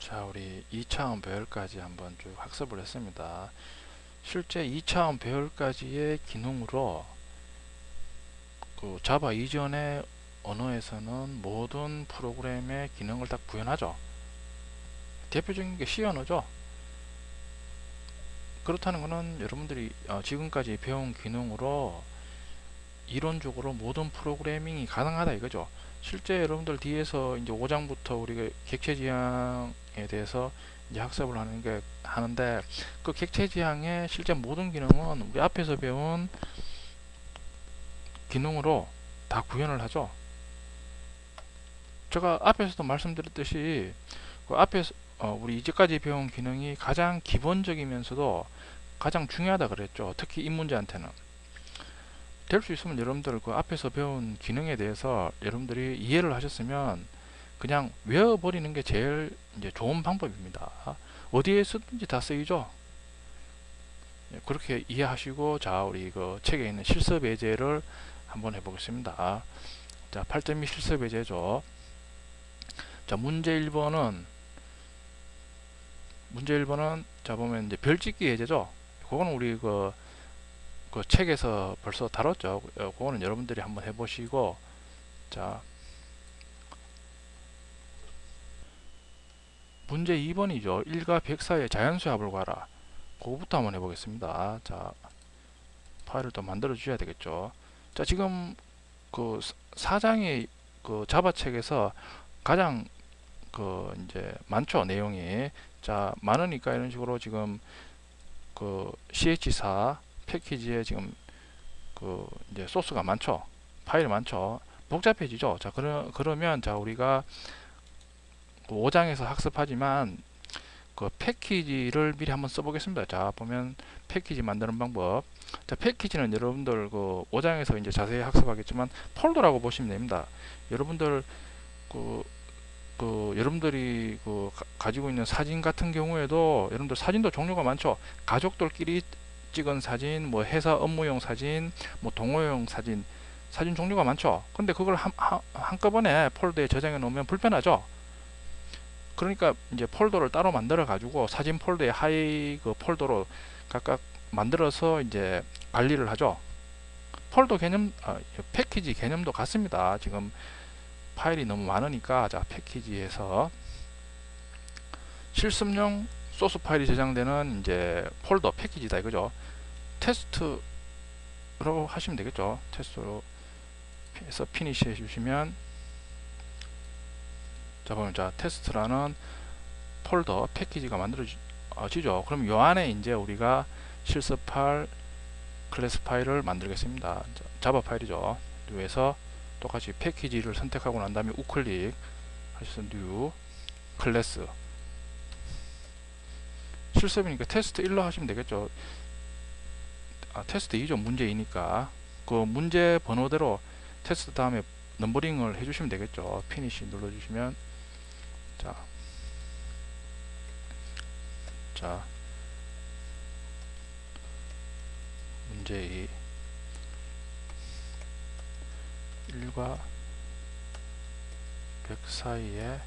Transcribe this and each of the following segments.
자, 우리 2차원 배열까지 한번 쭉 학습을 했습니다. 실제 2차원 배열까지의 기능으로 그 자바 이전의 언어에서는 모든 프로그램의 기능을 다 구현하죠. 대표적인 게 C 언어죠. 그렇다는 것은 여러분들이 지금까지 배운 기능으로 이론적으로 모든 프로그래밍이 가능하다 이거죠. 실제 여러분들 뒤에서 이제 5장부터 우리가 객체 지향에 대해서 이제 학습을 하는데 그 객체 지향의 실제 모든 기능은 우리 앞에서 배운 기능으로 다 구현을 하죠. 제가 앞에서도 말씀드렸듯이 그 앞에서 우리 이제까지 배운 기능이 가장 기본적이면서도 가장 중요하다 그랬죠. 특히 이 문제한테는. 될 수 있으면 여러분들 그 앞에서 배운 기능에 대해서 여러분들이 이해를 하셨으면 그냥 외워버리는 게 제일 이제 좋은 방법입니다. 어디에 쓰든지 다 쓰이죠. 그렇게 이해하시고, 자, 우리 그 책에 있는 실습 예제를 한번 해보겠습니다. 자, 8.2 실습 예제죠. 자, 문제 1번은 자, 보면 이제 별짓기 예제죠. 그거는 우리 그 책에서 벌써 다뤘죠. 그거는 여러분들이 한번 해보시고, 자, 문제 2번이죠. 1과 100 사이의 자연수 합을 구하라. 그거부터 한번 해보겠습니다. 자, 파일을 또 만들어 주셔야 되겠죠. 자, 지금 그 4장의 그 자바 책에서 가장 그 이제 많죠, 내용이. 자, 많으니까 이런 식으로 지금 그 ch4 패키지에 지금 그 이제 소스가 많죠. 파일이 많죠. 복잡해지죠. 자, 그러면 자, 우리가 그 5장에서 학습하지만 그 패키지를 미리 한번 써보겠습니다. 자, 보면 패키지 만드는 방법. 자, 패키지는 여러분들 그 5장에서 이제 자세히 학습하겠지만 폴더라고 보시면 됩니다. 여러분들 여러분들이 가지고 있는 사진 같은 경우에도 여러분들 사진도 종류가 많죠. 가족들끼리 찍은 사진, 뭐 회사 업무용 사진, 뭐 동호회용 사진, 사진 종류가 많죠. 근데 그걸 한꺼번에 폴더에 저장해 놓으면 불편하죠. 그러니까 이제 폴더를 따로 만들어 가지고 사진 폴더에 하이 그 폴더로 각각 만들어서 이제 관리를 하죠. 폴더 개념, 패키지 개념도 같습니다. 지금 파일이 너무 많으니까, 자, 패키지에서 실습용 소스 파일이 저장되는 이제 폴더 패키지다 이거죠. 테스트로 하시면 되겠죠. 테스트로 해서 피니시 해주시면, 자, 보면 자, 테스트라는 폴더 패키지가 만들어지죠. 그럼 요 안에 이제 우리가 실습할 클래스 파일을 만들겠습니다. 자바 파일이죠. 뉴에서 똑같이 패키지를 선택하고 난 다음에 우클릭 하셔서 뉴 클래스, 실습이니까 테스트 1로 하시면 되겠죠. 테스트 2죠. 문제 2니까 그 문제 번호대로 테스트 다음에 넘버링을 해주시면 되겠죠. 피니시 눌러주시면, 자, 문제 2, 1과 100 사이의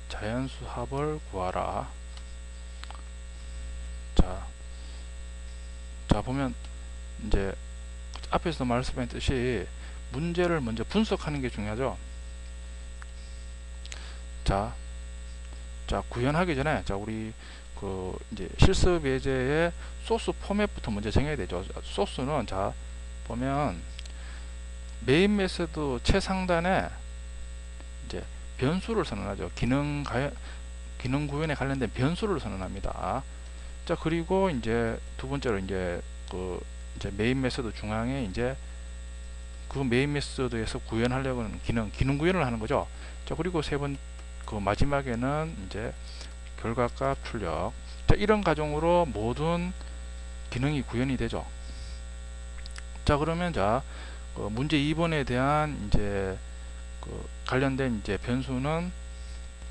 자연수 합을 구하라. 자, 보면 이제 앞에서 말씀했듯이 문제를 먼저 분석하는 게 중요하죠. 자, 구현하기 전에, 자, 우리 그 이제 실습 예제의 소스 포맷부터 먼저 정해야 되죠. 소스는, 자, 보면 메인 메소드 최상단에 이제 변수를 선언하죠. 기능 구현에 관련된 변수를 선언합니다. 자, 그리고 이제 두 번째로 이제 이제 메인 메소드 중앙에 이제 그 메인 메소드에서 구현하려고 하는 기능 구현을 하는 거죠. 자, 그리고 그 마지막에는 이제 결과값 출력. 자, 이런 과정으로 모든 기능이 구현이 되죠. 자, 그러면 자, 문제 2번에 대한 이제 관련된 이제 변수는,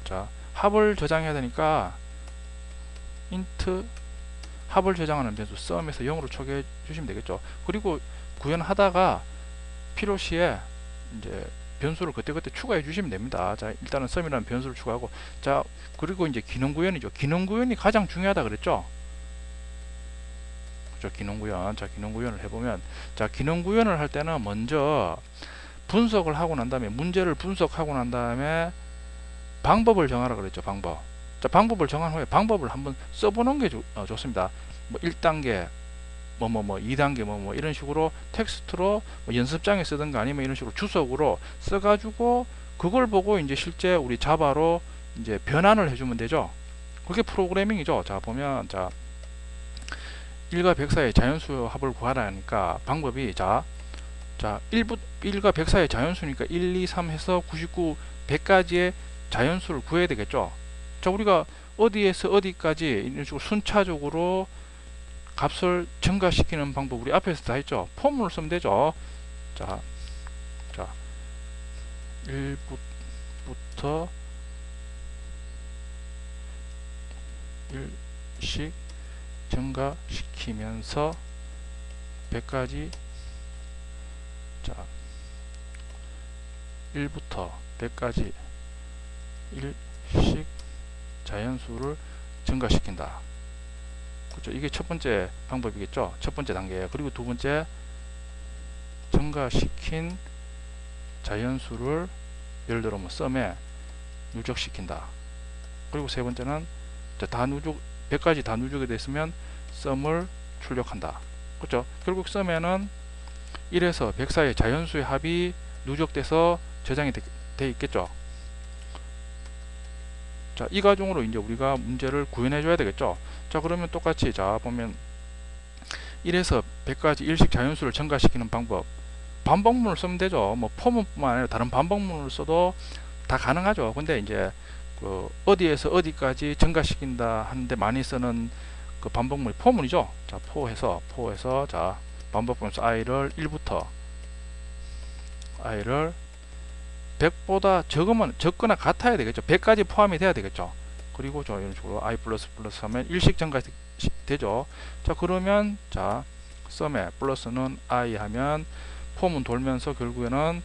자, 합을 저장해야 되니까 int 합을 저장하는 변수 sum에서 0으로 초기해 주시면 되겠죠. 그리고 구현하다가 필요시에 이제 변수를 그때그때 추가해 주시면 됩니다. 자, 일단은 썸이라는 변수를 추가하고, 자, 그리고 이제 기능 구현이죠. 기능 구현이 가장 중요하다 그랬죠. 그죠? 기능 구현. 자, 기능 구현을 해보면, 자, 기능 구현을 할 때는 먼저 분석을 하고 난 다음에, 문제를 분석하고 난 다음에 방법을 정하라 그랬죠. 방법. 자, 방법을 정한 후에 방법을 한번 써보는 게 좋습니다. 뭐 1단계, 2단계 이런 식으로 텍스트로 뭐 연습장에 쓰든가 아니면 이런 식으로 주석으로 써가지고 그걸 보고 이제 실제 우리 자바로 이제 변환을 해주면 되죠. 그게 프로그래밍이죠. 자, 보면, 자, 1과 100 사이의 자연수 합을 구하라니까 방법이, 자 1과 100 사이의 자연수니까 1, 2, 3 해서 99, 100까지의 자연수를 구해야 되겠죠. 자, 우리가 어디에서 어디까지 이런 식으로 순차적으로 값을 증가시키는 방법 우리 앞에서 다 했죠. 포문을 쓰면 되죠. 자 1부터 1씩 증가시키면서 100까지, 자 1부터 100까지 1씩 자연수를 증가시킨다. 그렇죠? 이게 첫 번째 방법이겠죠. 첫 번째 단계예요. 그리고 두 번째, 증가시킨 자연수를 예를 들어 뭐 썸에 누적시킨다. 그리고 세 번째는 다 누적, 100까지 다 누적이 됐으면 썸을 출력한다. 그렇죠? 결국 썸에는 1에서 100 사이의 자연수의 합이 누적돼서 저장이 돼 있겠죠. 자, 이 과정으로 이제 우리가 문제를 구현해 줘야 되겠죠. 자, 그러면 똑같이, 자, 보면 1에서 100까지 일식 자연수를 증가시키는 방법, 반복문을 쓰면 되죠. 뭐 포문뿐만 아니라 다른 반복문을 써도 다 가능하죠. 근데 이제 그 어디에서 어디까지 증가시킨다 하는데 많이 쓰는 그 반복문이 포문이죠. 자, 포에서 자, 반복문에서 i를 1부터 i를 100보다 적거나 같아야 되겠죠. 100까지 포함이 돼야 되겠죠. 그리고 저 이런 식으로 i 플러스 하면 일식 증가 되죠. 자, 그러면 자, 썸에 플러스는 i 하면 폼은 돌면서 결국에는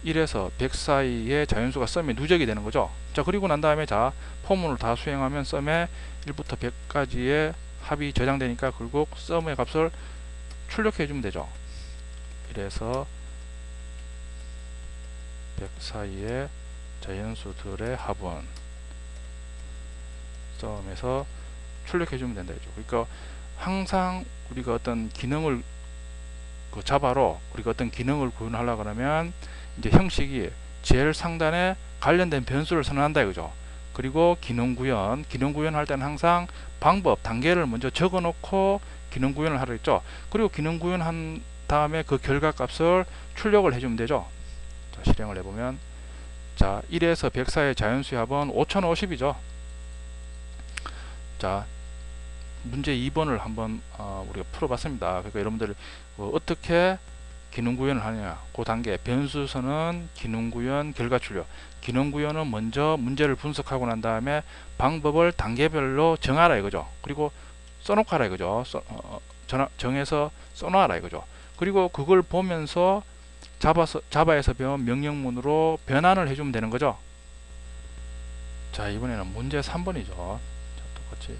1에서 100 사이의 자연수가 썸에 누적이 되는 거죠. 자, 그리고 난 다음에 자, 포문을 다 수행하면 썸에 1부터 100까지의 합이 저장되니까 결국 썸의 값을 출력해 주면 되죠. 1에서 100 사이의 자연수들의 합은 썸에서 출력해 주면 된다. 그러니까 항상 우리가 어떤 기능을 그 자바로 우리가 어떤 기능을 구현하려고 그러면 이제 형식이 제일 상단에 관련된 변수를 선언한다 이거죠. 그리고 기능 구현할 때는 항상 방법 단계를 먼저 적어 놓고 기능 구현을 하려 했죠. 그리고 기능 구현한 다음에 그 결과 값을 출력을 해주면 되죠. 자, 실행을 해보면, 자, 1에서 100 사이의 자연수의 합은 5050이죠. 자, 문제 2번을 한번 우리가 풀어봤습니다. 그러니까 여러분들 어떻게 기능 구현을 하느냐, 그 단계 변수선언, 기능 구현, 결과 출력. 기능 구현은 먼저 문제를 분석하고 난 다음에 방법을 단계별로 정하라 이거죠. 그리고 써놓고 하라 이거죠. 정해서 써놔라 이거죠. 그리고 그걸 보면서 자바에서 배운 명령문으로 변환을 해주면 되는 거죠. 자, 이번에는 문제 3번이죠. 자, 똑같이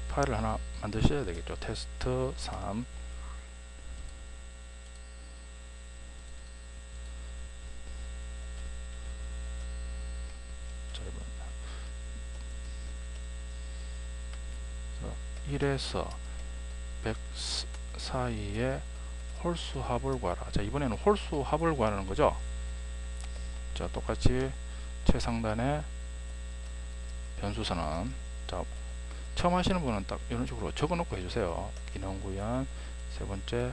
파일을 하나 만드셔야 되겠죠. 테스트 3. 자, 1에서 100 사이의 홀수 합을 구하라. 자, 이번에는 홀수 합을 구하는 거죠. 자, 똑같이 최상단에 변수선언. 자, 처음 하시는 분은 딱 이런 식으로 적어 놓고 해주세요. 기능 구현, 세 번째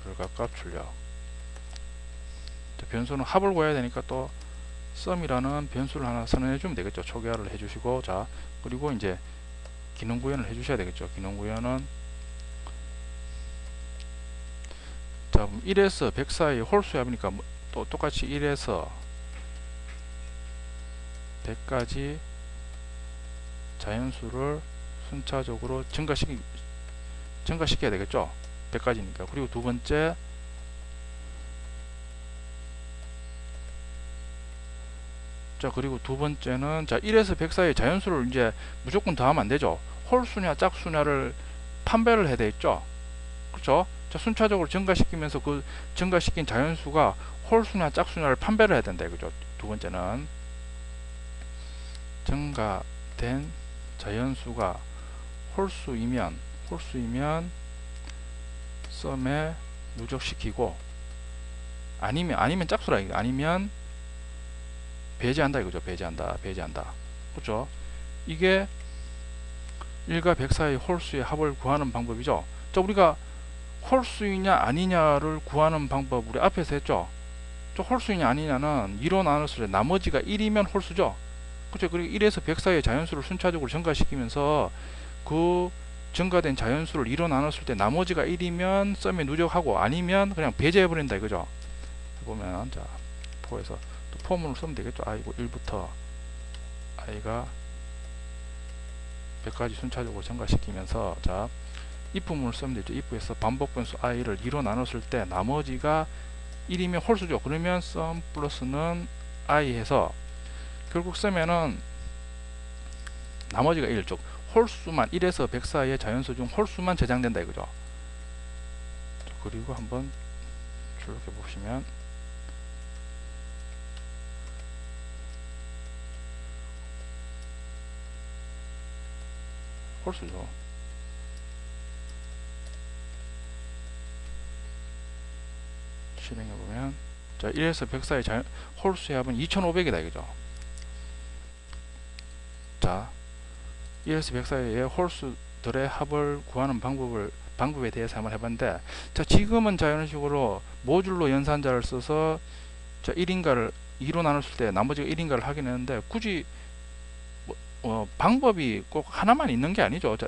결과값 출력. 자, 변수는 합을 구해야 되니까 또 썸이라는 변수를 하나 선언해 주면 되겠죠. 초기화를 해주시고, 자, 그리고 이제 기능 구현을 해주셔야 되겠죠. 기능 구현은 자, 1에서 100 사이 홀수 합이니까 또 똑같이 1에서 100까지 자연수를 순차적으로 증가시켜야 되겠죠. 100까지니까. 그리고 두 번째 자, 그리고 두 번째는 자 1에서 100 사이의 자연수를 이제 무조건 더하면 안 되죠. 홀수냐 짝수냐를 판별을 해야 되겠죠. 그렇죠? 자, 순차적으로 증가시키면서 그 증가시킨 자연수가 홀수냐 짝수냐를 판별을 해야 된다 이거죠. 두 번째는 증가된 자연수가 홀수이면 썸에 누적시키고 아니면 짝수라 이거 아니면 배제한다 이거죠. 배제한다. 그렇죠? 이게 1과 100 사이의 홀수의 합을 구하는 방법이죠. 자, 우리가 홀수이냐 아니냐를 구하는 방법 우리 앞에서 했죠. 저 홀수이냐 아니냐는 2로 나눴을 때 나머지가 1이면 홀수죠. 그렇죠? 그리고 1에서 100 사이의 자연수를 순차적으로 증가시키면서 그 증가된 자연수를 2로 나눴을 때 나머지가 1이면 썸에 누적하고 아니면 그냥 배제해버린다 이거죠. 보면 자 포에서 또 포문을 쓰면 되겠죠. i고 1부터 i가 100까지 순차적으로 증가시키면서 자 if문을 쓰면 되죠. if에서 반복 변수 i를 2로 나눴을 때 나머지가 1이면 홀수죠. 그러면 sum 플러스는 i 해서 결국 쓰면은 나머지가 1쪽 홀수만 1에서 100 사이의 자연수 중 홀수만 저장된다 이거죠. 그리고 한번 출력해 보시면 홀수죠. 실행해 보면 자 1에서 100 사이의 홀수의 합은 2500이다 이거죠. 자 1에서 100 사이의 홀수들의 합을 구하는 방법에 대해서 한번 해봤는데 자 지금은 자 이런 식으로 모듈로 연산자를 써서 자 1인가를 2로 나눴을 때 나머지가 1인가를 확인했는데 굳이 방법이 꼭 하나만 있는 게 아니죠. 자,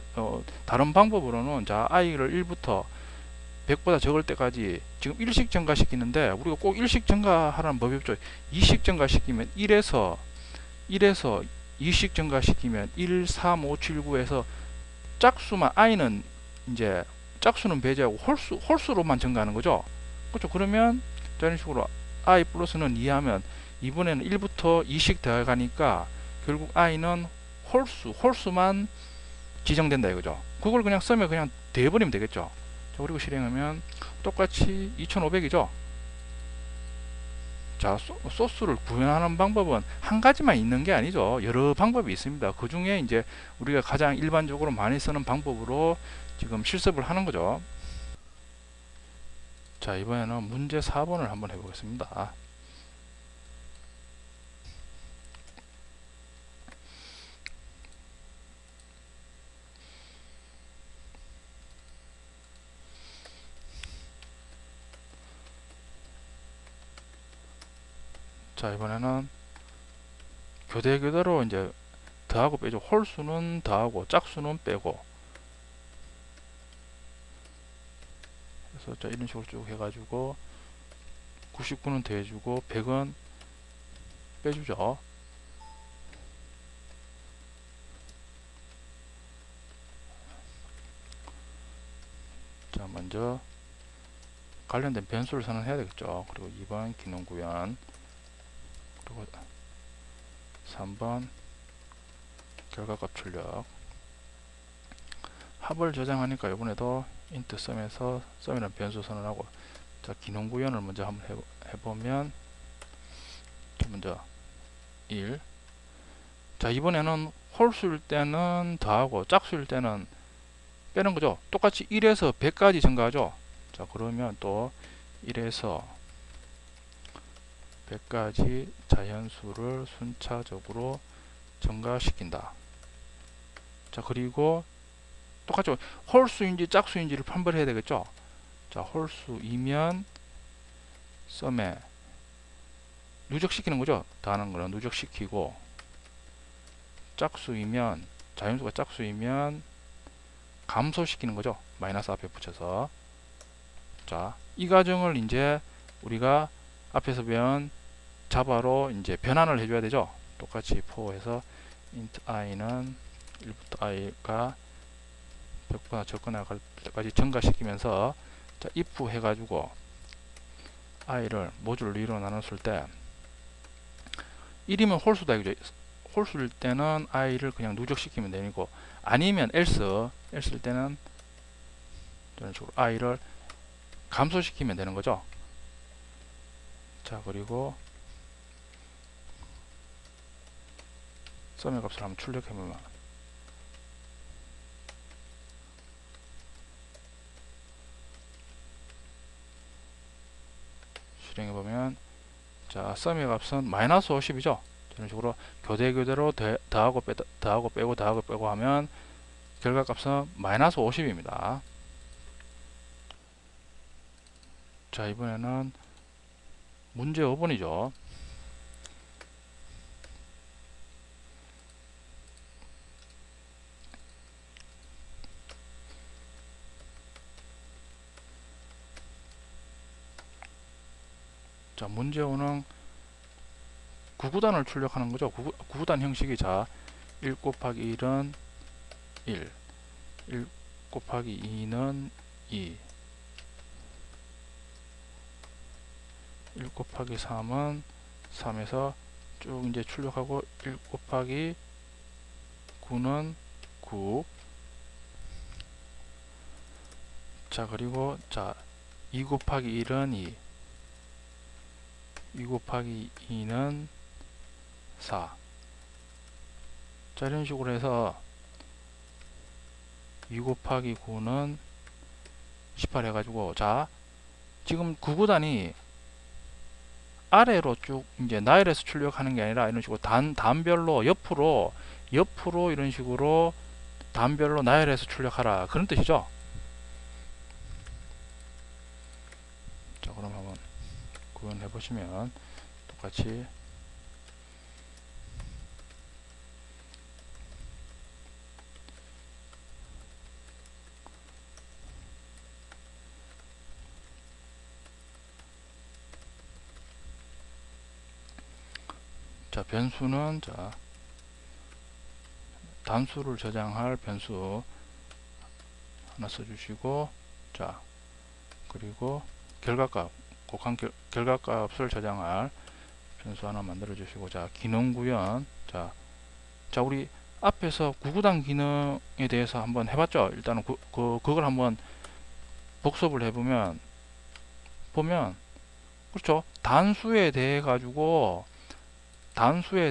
다른 방법으로는 자 i를 1부터 100보다 적을 때까지 지금 1씩 증가시키는데 우리가 꼭 1씩 증가하라는 법이 없죠. 2씩 증가시키면 1에서 2씩 증가시키면 1, 3, 5, 7, 9에서 짝수만 i는 이제 짝수는 배제하고 홀수로만 증가하는 거죠. 그렇죠. 그러면 이런 식으로 i 플러스는 2 하면 이번에는 1부터 2씩 더해가니까 결국 i는 홀수만 지정된다 이거죠. 그걸 그냥 썸에 그냥 대버리면 되겠죠. 자, 그리고 실행하면 똑같이 2500이죠. 자, 소스를 구현하는 방법은 한 가지만 있는 게 아니죠. 여러 방법이 있습니다. 그 중에 이제 우리가 가장 일반적으로 많이 쓰는 방법으로 지금 실습을 하는 거죠. 자, 이번에는 문제 4번을 한번 해보겠습니다. 자, 이번에는 교대로 이제 더하고 빼죠. 홀수는 더하고 짝수는 빼고 그래서 자 이런 식으로 쭉 해가지고 99는 더해주고 100은 빼주죠. 자, 먼저 관련된 변수를 선언해야 되겠죠. 그리고 2번 기능 구현, 그리고 3번 결과값 출력. 합을 저장하니까 이번에도 int sum에서 sum이라는 변수 선언하고 자 기능 구현을 먼저 한번 해보면 먼저 1. 자 이번에는 홀수일 때는 더하고 짝수일 때는 빼는 거죠. 똑같이 1에서 100까지 증가하죠. 자 그러면 또 1에서 100까지 자연수를 순차적으로 증가시킨다. 자 그리고 똑같죠. 홀수인지 짝수인지를 판별해야 되겠죠. 자 홀수이면 썸에 누적시키는 거죠. 더하는 거는 누적시키고 짝수이면 자연수가 짝수이면 감소시키는 거죠. 마이너스 앞에 붙여서. 자, 이 과정을 이제 우리가 앞에서 배운 자바로 이제 변환을 해줘야 되죠. 똑같이 for에서 int i는 1부터 i가 100보다 적거나 갈 때까지 증가시키면서 자, if 해가지고 i를 모듈 2로 나눴을 때 1이면 홀수다 이거죠. 홀수일 때는 i를 그냥 누적시키면 되고, 아니면 else일 때는 이런 식으로 i를 감소시키면 되는 거죠. 자, 그리고 썸의 값을 한번 출력해보면, 실행해보면, 자, 썸의 값은 마이너스 50이죠. 이런 식으로 교대로 더하고 빼고 하면 결과값은 마이너스 50입니다. 자, 이번에는 문제 5번이죠. 자, 문제 5는 구구단을 출력하는 거죠. 구구단 형식이, 자, 1 곱하기 1은 1, 1 곱하기 2는 2, 1 곱하기 3은 3에서 쭉 이제 출력하고, 1 곱하기 9는 9. 자, 그리고 자, 2 곱하기 1은 2, 2 곱하기 2는 4. 자, 이런 식으로 해서 2 곱하기 9는 18 해가지고, 자, 지금 구구단이 아래로 쭉 이제 나열해서 출력하는 게 아니라 이런 식으로 단별로 옆으로 이런 식으로 단별로 나열해서 출력하라, 그런 뜻이죠. 자, 그럼 한번 구현해 보시면 똑같이 자, 변수는, 자, 단수를 저장할 변수 하나 써주시고, 자, 그리고 결과값, 곡한 결과값을 저장할 변수 하나 만들어 주시고, 자, 기능 구현. 자, 우리 앞에서 구구단 기능에 대해서 한번 해봤죠. 일단은 그걸 한번 복습을 해보면, 그렇죠, 단수에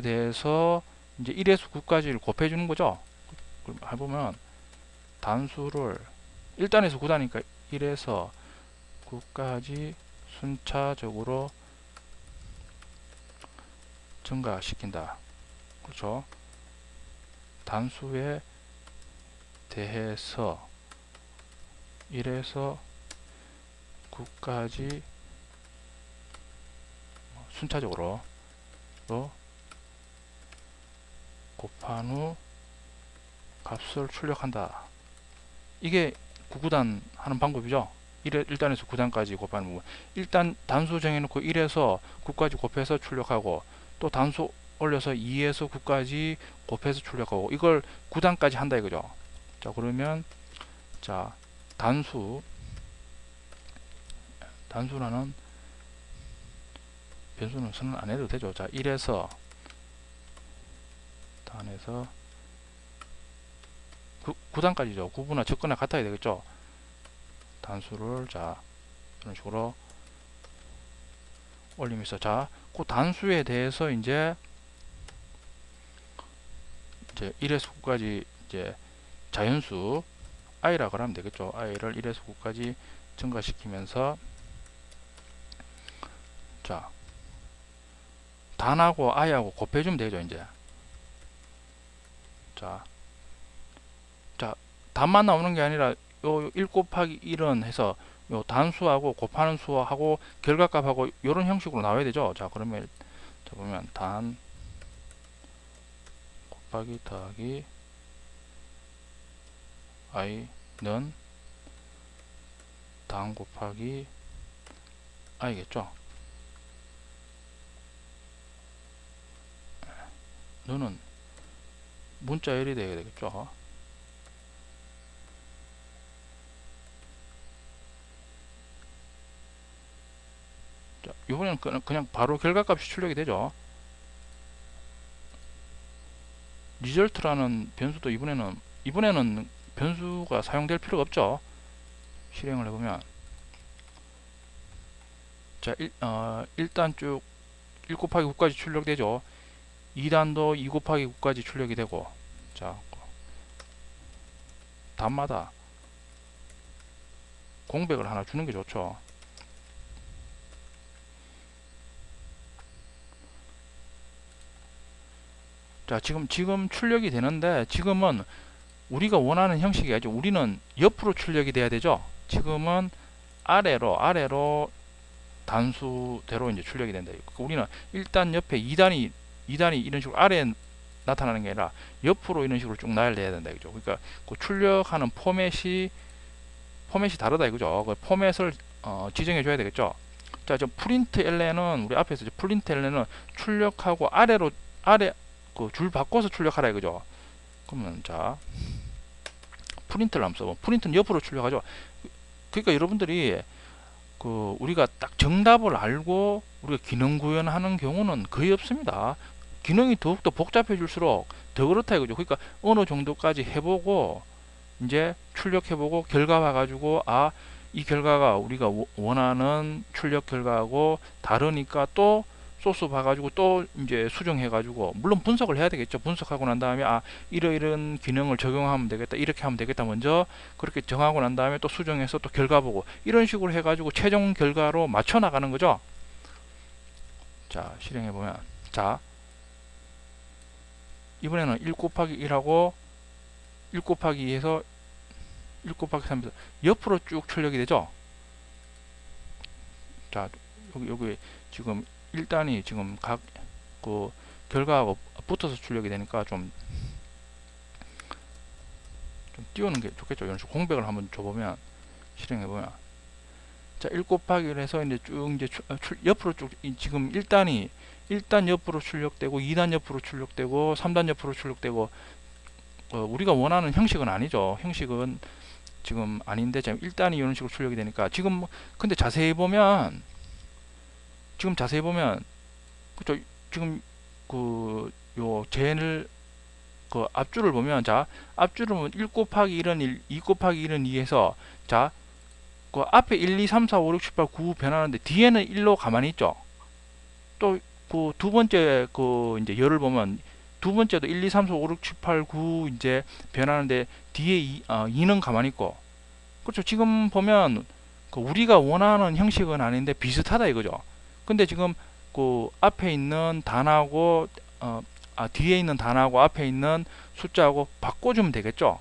대해서 이제 1에서 9까지를 곱해 주는 거죠. 해보면 단수를 1단에서 9단이니까 1에서 9까지 순차적으로 증가시킨다. 그렇죠. 단수에 대해서 1에서 9까지 순차적으로 곱한 후 값을 출력한다. 이게 구구단 하는 방법이죠. 1단에서 9단까지 곱하는 부분. 일단 단수 정해놓고 1에서 9까지 곱해서 출력하고, 또 단수 올려서 2에서 9까지 곱해서 출력하고, 이걸 9단까지 한다 이거죠. 자, 그러면 자, 단수라는 변수는 선언 안 해도 되죠. 자, 1에서 단에서 9단까지죠. 구분화 적거나 같아야 되겠죠. 단수를, 자, 이런 식으로 올리면서, 자, 그 단수에 대해서 이제 1에서 9까지 이제 자연수 i라고 하면 되겠죠. i를 1에서 9까지 증가시키면서, 자, 단하고 i하고 곱해주면 되죠. 이제 자, 단만 나오는 게 아니라 요 1 곱하기 1은 해서 요 단수하고 곱하는 수하고 결과값하고 이런 형식으로 나와야 되죠. 자, 그러면 자, 보면 단 곱하기 더하기 i는 단 곱하기 i겠죠. 너는 문자 1이 되어야 되겠죠. 자, 이번에는 그냥 바로 결과값이 출력이 되죠. result라는 변수도 이번에는 변수가 사용될 필요가 없죠. 실행을 해보면 자 일단 쭉 1 곱하기 9까지 출력되죠. 2단도 2 곱하기 9까지 출력이 되고, 자 단마다 공백을 하나 주는 게 좋죠. 자 지금 출력이 되는데, 지금은 우리가 원하는 형식이 아니죠. 우리는 옆으로 출력이 돼야 되죠. 지금은 아래로 단수대로 이제 출력이 된다. 우리는 일단 옆에 2단이 이런 식으로 아래에 나타나는 게 아니라 옆으로 이런 식으로 쭉 나열돼야 된다. 그죠? 그러니까 그 출력하는 포맷이 다르다 이거죠. 그 포맷을 지정해 줘야 되겠죠. 자, 저 프린트 ln은 우리 앞에서 프린트 ln은 출력하고 아래 그 줄 바꿔서 출력하라 이거죠. 그러면 자 프린트를 한번 써봐. 프린트는 옆으로 출력하죠. 그러니까 여러분들이 그 우리가 딱 정답을 알고 우리가 기능 구현하는 경우는 거의 없습니다. 기능이 더욱더 복잡해질수록 더 그렇다 이거죠. 그러니까 어느 정도까지 해보고 이제 출력해보고 결과 봐가지고 이 결과가 우리가 원하는 출력 결과하고 다르니까 또 소스 봐가지고 또 이제 수정해가지고, 물론 분석을 해야 되겠죠. 분석하고 난 다음에 이런 기능을 적용하면 되겠다, 이렇게 하면 되겠다, 먼저 그렇게 정하고 난 다음에 또 수정해서 또 결과 보고, 이런 식으로 해가지고 최종 결과로 맞춰 나가는 거죠. 자 실행해보면, 자 이번에는 1 곱하기 1하고 1 곱하기 2에서 1 곱하기 3에서 옆으로 쭉 출력이 되죠. 자 여기 지금 1단이 지금 각 그 결과하고 붙어서 출력이 되니까 좀 띄우는 게 좋겠죠. 이런 식으로 공백을 한번 줘보면, 실행해보면, 자 1 곱하기 1에서 이제 쭉 이제 옆으로 쭉 지금 1단 옆으로 출력되고 2단 옆으로 출력되고 3단 옆으로 출력되고, 우리가 원하는 형식은 아니죠. 형식은 지금 아닌데 지금 1단이 이런 식으로 출력이 되니까, 지금 근데 자세히 보면 그쵸, 지금 요 젠을 그 앞줄을 보면, 자 앞줄을 보면 1 곱하기 1은 1, 2 곱하기 1은 2에서 자 그 앞에 1, 2, 3, 4, 5, 6, 7, 8, 9 변하는데 뒤에는 1로 가만히 있죠. 또 그 두 번째 그 이제 열을 보면 두 번째도 1, 2, 3, 4, 5, 6, 7, 8, 9 이제 변하는데 뒤에 2는 가만히 있고. 그렇죠. 지금 보면 그 우리가 원하는 형식은 아닌데 비슷하다 이거죠. 근데 지금 그 앞에 있는 단하고 뒤에 있는 단하고 앞에 있는 숫자하고 바꿔주면 되겠죠.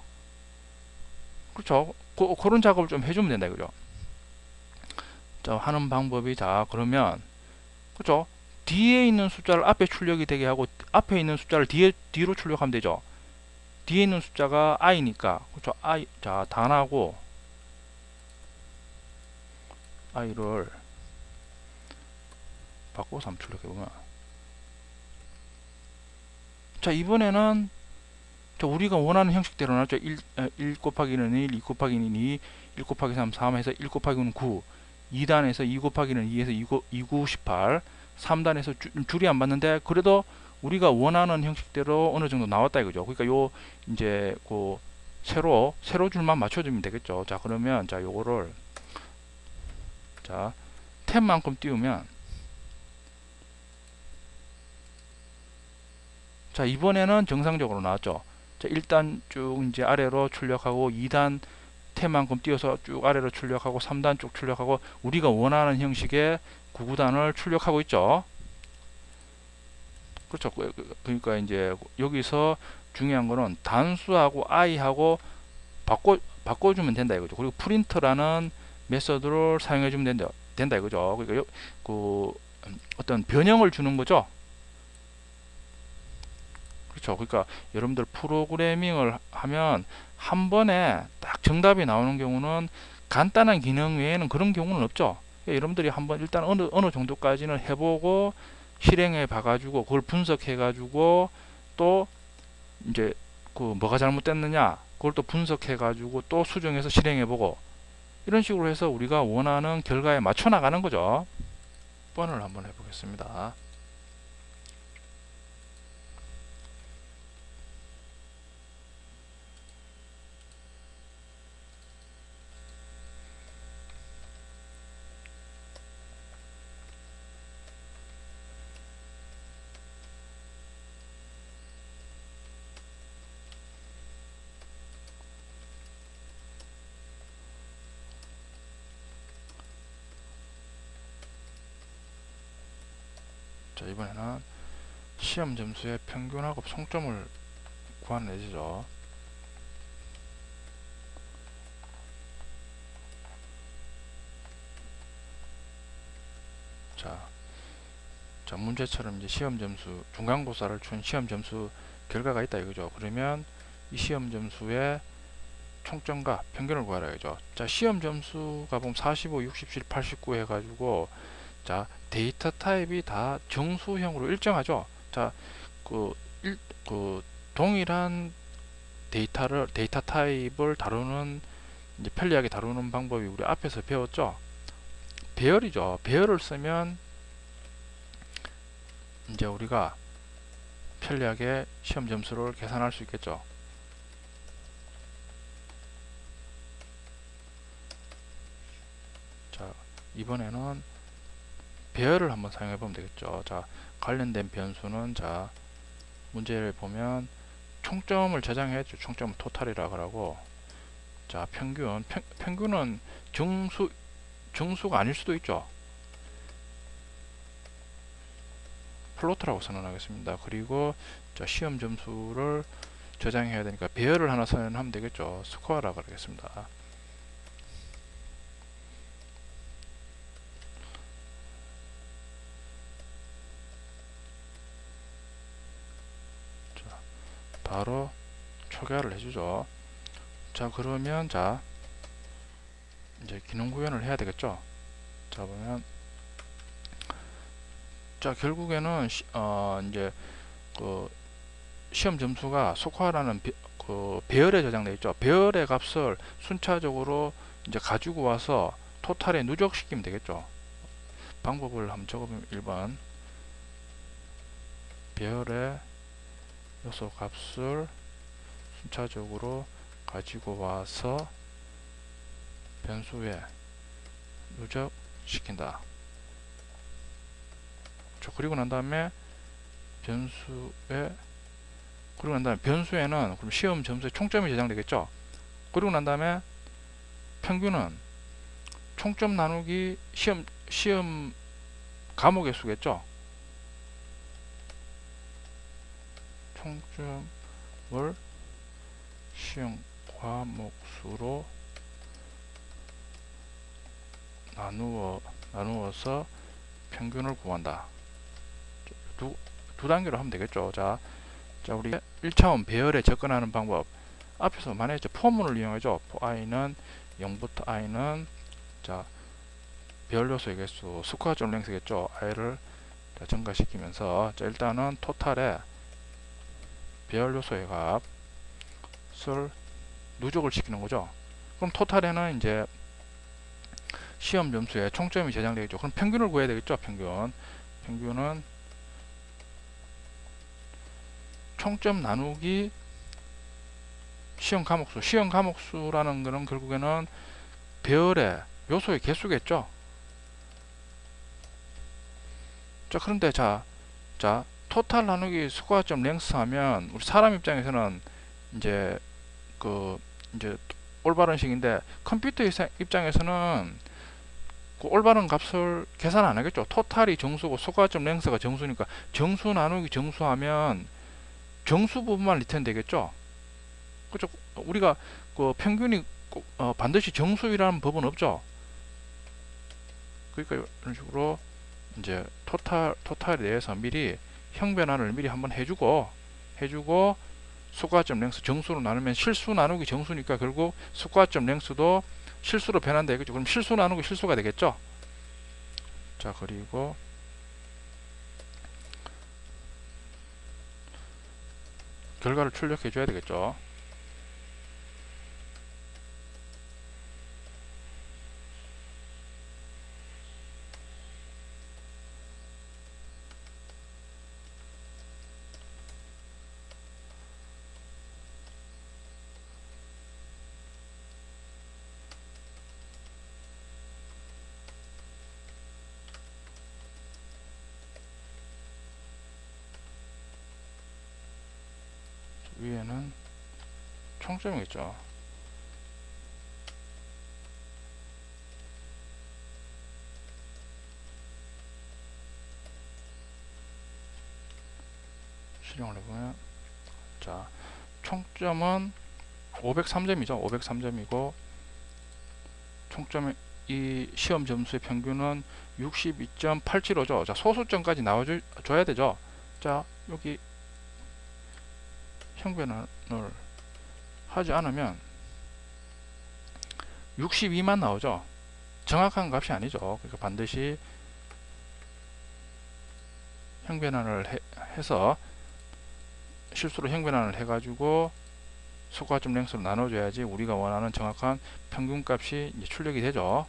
그렇죠. 그런 작업을 좀 해주면 된다 이거죠. 자 하는 방법이, 자 그러면 그렇죠. 뒤에 있는 숫자를 앞에 출력이 되게 하고 앞에 있는 숫자를 뒤로 출력하면 되죠. 뒤에 있는 숫자가 i니까, 그렇죠. 자 단하고 i를 바꿔서 한번 출력해보면, 자 이번에는 우리가 원하는 형식대로 나왔죠. 1 곱하기 1은 1, 2 곱하기 2는 2, 1 곱하기 3, 3에서 1 곱하기 9는 9, 2단에서 2 곱하기는 2에서 2, 9, 18, 3단에서 줄이 안 맞는데 그래도 우리가 원하는 형식대로 어느 정도 나왔다 이거죠. 그러니까 요 이제 그 세로 줄만 맞춰주면 되겠죠. 자 그러면 자 요거를 자 탭만큼 띄우면, 자 이번에는 정상적으로 나왔죠. 자 일단 쭉 이제 아래로 출력하고 2단 탭만큼 띄워서 쭉 아래로 출력하고 3단 쭉 출력하고 우리가 원하는 형식의 9단을 출력하고 있죠. 그렇죠. 그러니까 이제 여기서 중요한 거는 단수하고 i하고 바꿔주면 된다 이거죠. 그리고 프린트라는 메서드를 사용해 주면 된다 이거죠. 그러니까 그 어떤 변형을 주는 거죠. 그렇죠. 그러니까 여러분들 프로그래밍을 하면 한 번에 딱 정답이 나오는 경우는 간단한 기능 외에는 그런 경우는 없죠. 그러니까 여러분들이 한번 일단 어느 정도까지는 해보고 실행해 봐가지고 그걸 분석해 가지고 또 이제 그 뭐가 잘못됐느냐 그걸 또 분석해 가지고 또 수정해서 실행해 보고, 이런 식으로 해서 우리가 원하는 결과에 맞춰 나가는 거죠. 번을 한번 해보겠습니다. 자, 이번에는 시험 점수의 평균하고 총점을 구하는 예제죠. 자, 문제처럼 이제 시험 점수, 중간고사를 준 시험 점수 결과가 있다 이거죠. 그러면 이 시험 점수의 총점과 평균을 구하라 이거죠. 자, 시험 점수가 보면 45, 67, 89 해가지고, 자, 데이터 타입이 다 정수형으로 일정하죠. 자, 그, 그 동일한 데이터 타입을 다루는, 이제 편리하게 다루는 방법이 우리 앞에서 배웠죠. 배열이죠. 배열을 쓰면 이제 우리가 편리하게 시험 점수를 계산할 수 있겠죠. 자, 이번에는 배열을 한번 사용해 보면 되겠죠. 자, 관련된 변수는, 자, 문제를 보면 총점을 저장해야죠. 총점은 토탈이라 그러고, 자, 평균은 정수가 아닐 수도 있죠. 플로트라고 선언하겠습니다. 그리고 자, 시험 점수를 저장해야 되니까 배열을 하나 선언하면 되겠죠. 스코어라 그러겠습니다. 자, 바로 초기화를 해주죠. 자, 그러면 자, 이제 기능 구현을 해야 되겠죠. 자, 보면, 자, 결국에는 이제 그 시험 점수가 스코어라는 그 배열에 저장되어 있죠. 배열의 값을 순차적으로 이제 가지고 와서 토탈에 누적시키면 되겠죠. 방법을 한번 적어보면 1번 배열의 요소 값을 순차적으로 가지고 와서 변수에 누적시킨다. 그리고 난 다음에 변수에는 그럼 시험 점수에 총점이 저장되겠죠. 그리고 난 다음에 평균은 총점 나누기 시험 과목의 수겠죠. 총점을 시험 과목 수로 나누어서 평균을 구한다. 두 단계로 하면 되겠죠. 자, 우리 1차원 배열에 접근하는 방법 앞에서 말했죠. 포문을 이용하죠. i는 0부터 i는, 자, 배열 요소의 개수 스코어점 랭스겠죠. i를 증가시키면서, 자, 일단은 토탈에 배열 요소의 값을 누적을 시키는 거죠. 그럼 토탈에는 이제 시험 점수에 총점이 저장되겠죠. 그럼 평균을 구해야 되겠죠. 평균은 총점 나누기 시험 과목수. 시험 과목수라는 거는 결국에는 배열의 요소의 개수겠죠. 자, 그런데 자, 토탈 나누기 스코어점 랭스 하면 우리 사람 입장에서는 이제 이제 올바른 식인데, 컴퓨터 입장에서는 그 올바른 값을 계산 안 하겠죠. 토탈이 정수고 스코어점 랭스가 정수니까 정수 나누기 정수하면 정수 부분만 리턴 되겠죠. 그죠? 우리가 그 평균이 꼭 반드시 정수이라는 법은 없죠. 그러니까 이런 식으로 이제 토탈에 대해서 미리 형변환을 미리 한번 해주고 스코어점 랭스 정수로 나누면 실수 나누기 정수니까 결국 스코어점 랭스도 실수로 변환되겠죠. 그럼 실수 나누기 실수가 되겠죠. 자, 그리고 결과를 출력해 줘야 되겠죠. 위에는 총점이겠죠. 실행을 해보면 자 총점은 503점이죠. 503점이고 총점의 이 시험 점수의 평균은 62.875죠. 자 소수점까지 나와줘야 되죠. 자 여기 형변을 하지 않으면 62만 나오죠. 정확한 값이 아니죠. 그러니까 반드시 형변환을 해서 실수로 형변환을 해가지고 소과점 랭수로 나눠줘야지 우리가 원하는 정확한 평균값이 이제 출력이 되죠.